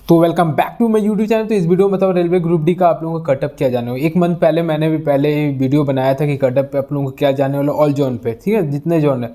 तो welcome back to my YouTube channel. तो इस वीडियो में मतलब रेलवे ग्रुप डी का आप लोगों का कटअप क्या जाने हो। एक मंथ पहले मैंने भी वीडियो बनाया था कि कटअप पे आप लोगों को क्या जाने वाला ऑल जोन पे, ठीक है, जितने जोन है,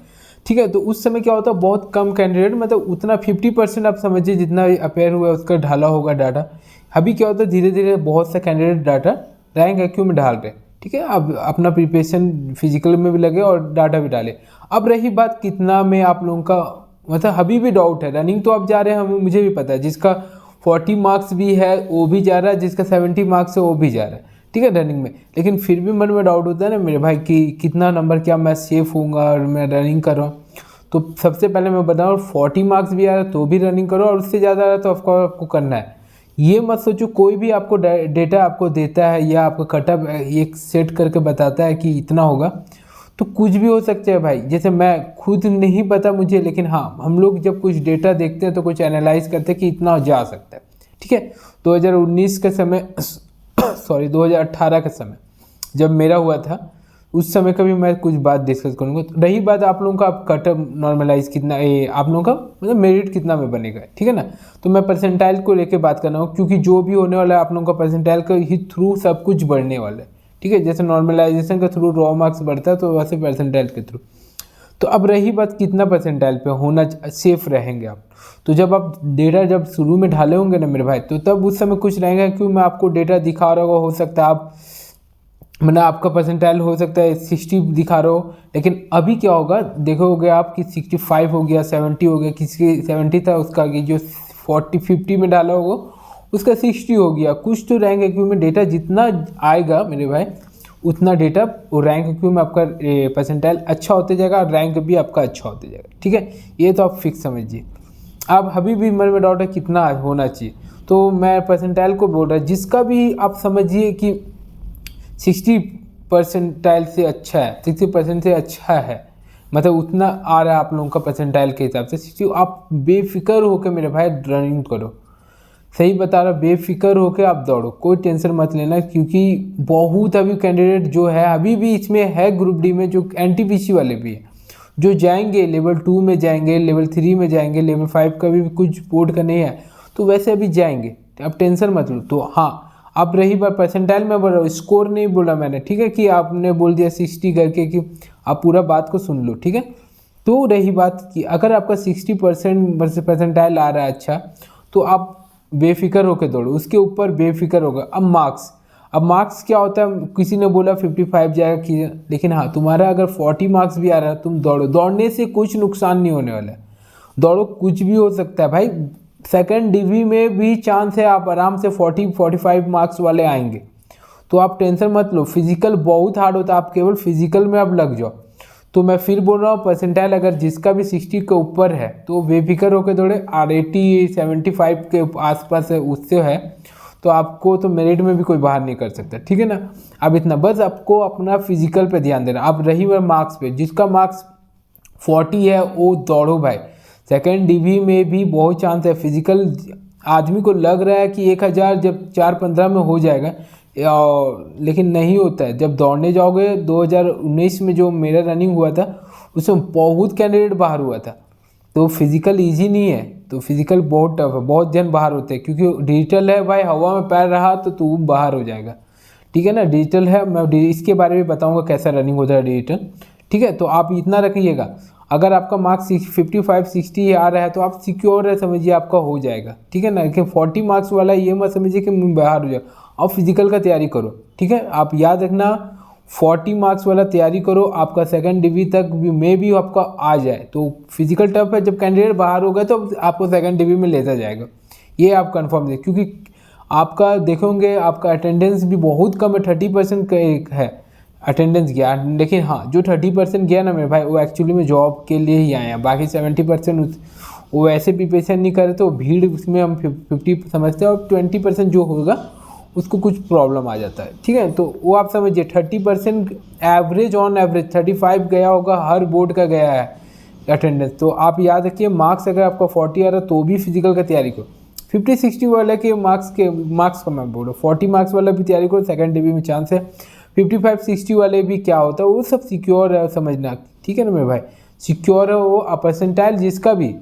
ठीक है। तो उस समय क्या होता है, बहुत कम कैंडिडेट, मतलब उतना 50% आप समझिए जितना अपेयर हुआ है उसका ढाला होगा डाटा। अभी क्या होता है, धीरे धीरे बहुत से कैंडिडेट डाटा रैंक एक्यू में डाल रहे, ठीक है। अब अपना प्रिपरेशन फिजिकल में भी लगे और डाटा भी डाले। अब रही बात कितना में आप लोगों का, मतलब अभी भी डाउट है। रनिंग तो आप जा रहे हैं, मुझे भी पता है, जिसका 40 मार्क्स भी है वो भी जा रहा है, जिसका 70 मार्क्स है वो भी जा रहा है, ठीक है, रनिंग में। लेकिन फिर भी मन में डाउट होता है ना मेरे भाई कि कितना नंबर, क्या मैं सेफ होऊंगा और मैं रनिंग कर रहा हूँ। तो सबसे पहले मैं बताऊँ, 40 मार्क्स भी आ रहा है तो भी रनिंग करो, और उससे ज़्यादा आ रहा है तो आपको करना है। ये मत सोचो कोई भी आपको डेटा आपको देता है या आपको कटअप एक सेट करके बताता है कि इतना होगा, तो कुछ भी हो सकता है भाई। जैसे मैं खुद नहीं पता मुझे, लेकिन हाँ, हम लोग जब कुछ डेटा देखते हैं तो कुछ एनालाइज करते हैं कि इतना जा सकता है, ठीक है। 2019 के समय सॉरी 2018 के समय जब मेरा हुआ था, उस समय का भी मैं कुछ बात डिस्कस करूँगा। तो रही बात आप लोगों का, आप कटअप नॉर्मलाइज कितना, आप लोगों का मतलब मेरिट कितना में बनेगा, ठीक है ना। तो मैं परसेंटाइल को लेके बात कर रहा हूँ, क्योंकि जो भी होने वाला है आप लोगों का परसेंटाइल के ही थ्रू सब कुछ बढ़ने वाला है, ठीक है। जैसे नॉर्मलाइजेशन के थ्रू रॉ मार्क्स बढ़ता है, तो वैसे परसेंटाइल के थ्रू। तो अब रही बात कितना परसेंटाइल पे होना सेफ रहेंगे आप। तो जब आप डेटा जब शुरू में ढाले होंगे ना मेरे भाई, तो तब उस समय कुछ रहेगा, क्यों मैं आपको डेटा दिखा रहा हो सकता है आप, मतलब आपका परसेंटाइल हो सकता है 60 दिखा रहा हो, लेकिन अभी क्या होगा देखोगे आप कि 65 हो गया, 70 हो गया, किसी 70 था उसका जो 40-50 में डाला होगा उसका 60 हो गया। कुछ तो रैंक एक्यू में डेटा जितना आएगा मेरे भाई, उतना डेटा वो रैंक क्यू में आपका परसेंटाइल अच्छा होते जाएगा और रैंक भी आपका अच्छा होते जाएगा, ठीक है। ये तो आप फिक्स समझिए। अब अभी भी मन में डाउट है कितना होना चाहिए, तो मैं परसेंटाइल को बोल रहा हूँ, जिसका भी आप समझिए कि 60 परसेंटाइल से अच्छा है, 60% से अच्छा है, मतलब उतना आ रहा है आप लोगों का परसेंटाइल के हिसाब से 60, आप बेफिक्र होकर मेरे भाई रनिंग करो। सही बता रहा, बेफिक्र होकर आप दौड़ो, कोई टेंशन मत लेना, क्योंकि बहुत अभी कैंडिडेट जो है अभी भी इसमें है ग्रुप डी में, जो एनटीपीसी वाले भी हैं, जो जाएंगे लेवल 2 में जाएंगे, लेवल 3 में जाएंगे, लेवल 5 का भी कुछ बोर्ड का नहीं है, तो वैसे अभी जाएंगे, अब टेंशन मत लो। तो हाँ, अब रही बात परसेंटाइल में बोल रहा हूँ, स्कोर नहीं बोला मैंने, ठीक है, कि आपने बोल दिया 60 करके, कि आप पूरा बात को सुन लो, ठीक है। तो रही बात कि अगर आपका 60% परसेंटाइल आ रहा है अच्छा, तो आप बेफिक्र होकर दौड़ो, उसके ऊपर बेफिक्र होगा। अब मार्क्स क्या होता है, किसी ने बोला 55 जाएगा कि, लेकिन हाँ, तुम्हारा अगर 40 मार्क्स भी आ रहा है, तुम दौड़ो, दौड़ने से कुछ नुकसान नहीं होने वाला है। दौड़ो, कुछ भी हो सकता है भाई, सेकंड डिवी में भी चांस है आप आराम से 40-45 मार्क्स वाले आएंगे। तो आप टेंशन मत लो, फिजिकल बहुत हार्ड होता है, आप केवल फिजिकल में आप लग जाओ। तो मैं फिर बोल रहा हूँ, परसेंटाइल अगर जिसका भी 60 के ऊपर है तो बेफिक्र होकर दौड़े, और 80-75 के आसपास है उससे है, तो आपको तो मेरिट में भी कोई बाहर नहीं कर सकता, ठीक है ना। अब इतना बस आपको अपना फिजिकल पे ध्यान देना। अब रही बात मार्क्स पे, जिसका मार्क्स 40 है वो दौड़ो भाई। सेकेंड डिवी में भी बहुत चांस है, फिजिकल आदमी को लग रहा है कि 1000 जब 4-15 में हो जाएगा, लेकिन नहीं होता है। जब दौड़ने जाओगे 2019 में जो मेरा रनिंग हुआ था, उसमें बहुत कैंडिडेट बाहर हुआ था। तो फिजिकल इजी नहीं है, तो फिजिकल बहुत टफ है, बहुत जन बाहर होते हैं, क्योंकि डिजिटल है भाई, हवा में पैर रहा तो तू बाहर हो जाएगा, ठीक है ना। डिजिटल है, मैं इसके बारे में बताऊंगा कैसा रनिंग होता है डिजिटल, ठीक है। तो आप इतना रखिएगा, अगर आपका मार्क्स 55-60 आ रहा है तो आप सिक्योर है, समझिए आपका हो जाएगा, ठीक है ना। लेकिन 40 मार्क्स वाला ये मत समझिए कि बाहर हो जाएगा। आप फिजिकल का तैयारी करो, ठीक है। आप याद रखना, 40 मार्क्स वाला तैयारी करो, आपका सेकंड डिवी तक में भी आपका आ जाए। तो फिजिकल टफ है, जब कैंडिडेट बाहर होगा तो आपको सेकंड डिवी में लेता जाएगा, ये आप कंफर्म दें। क्योंकि आपका देखोगे आपका अटेंडेंस भी बहुत कम है, 30% है अटेंडेंस गया। लेकिन हाँ, जो 30% गया ना मेरे भाई, वो एक्चुअली में जॉब के लिए ही आए हैं, बाकी 70% वो ऐसे प्रिपरेशन नहीं करे, तो भीड़ उसमें हम 50 समझते हैं, और 20% जो होगा उसको कुछ प्रॉब्लम आ जाता है, ठीक है। तो वो आप समझिए 30% एवरेज, ऑन एवरेज 35 गया होगा, हर बोर्ड का गया है अटेंडेंस। तो आप याद रखिए, मार्क्स अगर आपका 40 आ रहा है तो भी फिजिकल का तैयारी करो। 50-60 वाला के मार्क्स का मैं बोल रहा हूँ, 40 मार्क्स वाला भी तैयारी करो, सेकंड डिवी में चांस है। 55-60 वाले भी क्या होता है, वो सब सिक्योर है समझना, ठीक है ना मेरे भाई, सिक्योर है वो। परसेंटाइल जिसका भी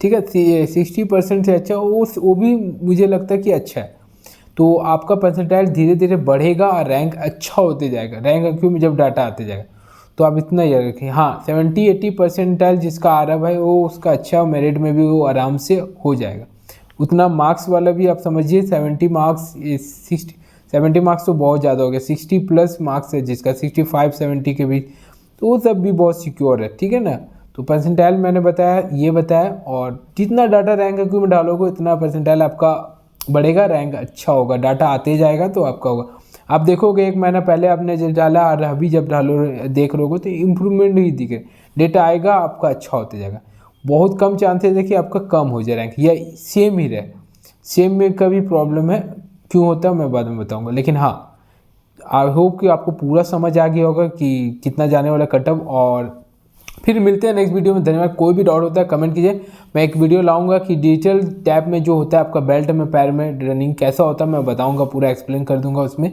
ठीक है, 60% से अच्छा वो भी मुझे लगता है कि अच्छा है। तो आपका परसेंटाइल धीरे धीरे बढ़ेगा और रैंक अच्छा होते जाएगा, रैंक क्यों में जब डाटा आते जाएगा। तो आप इतना याद रखें। हाँ, 70-80 परसेंटाइल जिसका आ रहा है भाई, वो उसका अच्छा मेरिट में भी वो आराम से हो जाएगा। उतना मार्क्स वाला भी आप समझिए 70 मार्क्स 60 70 मार्क्स तो बहुत ज़्यादा हो गया, 60+ मार्क्स है जिसका 65-70 के बीच, तो वो सब भी बहुत सिक्योर है, ठीक है ना। तो परसेंटाइल मैंने बताया, ये बताया, और जितना डाटा रैंक क्यू में डालोगे उतना परसेंटाइल आपका बढ़ेगा, रैंक अच्छा होगा, डाटा आते जाएगा तो आपका होगा। आप देखोगे 1 महीना पहले आपने जब डाला और अभी जब डालो देख रहोगे तो इम्प्रूवमेंट ही दिखे, डेटा आएगा आपका अच्छा होते जाएगा। बहुत कम चांसेस है कि आपका कम हो जाए रैंक या सेम ही रहे। सेम में कभी प्रॉब्लम है, क्यों होता है मैं बाद में बताऊंगा। लेकिन हाँ, आई होप कि आपको पूरा समझ आ गया होगा कि कितना जाने वाला कटअप। और फिर मिलते हैं नेक्स्ट वीडियो में। धन्यवाद। कोई भी डाउट होता है कमेंट कीजिए। मैं एक वीडियो लाऊंगा कि डिजिटल टैब में जो होता है आपका बेल्ट में पैर में रनिंग कैसा होता है मैं बताऊंगा, पूरा एक्सप्लेन कर दूंगा उसमें,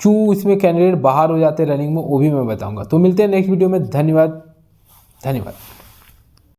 क्यों इसमें कैंडिडेट बाहर हो जाते हैं रनिंग में, वो भी मैं बताऊंगा। तो मिलते हैं नेक्स्ट वीडियो में। धन्यवाद।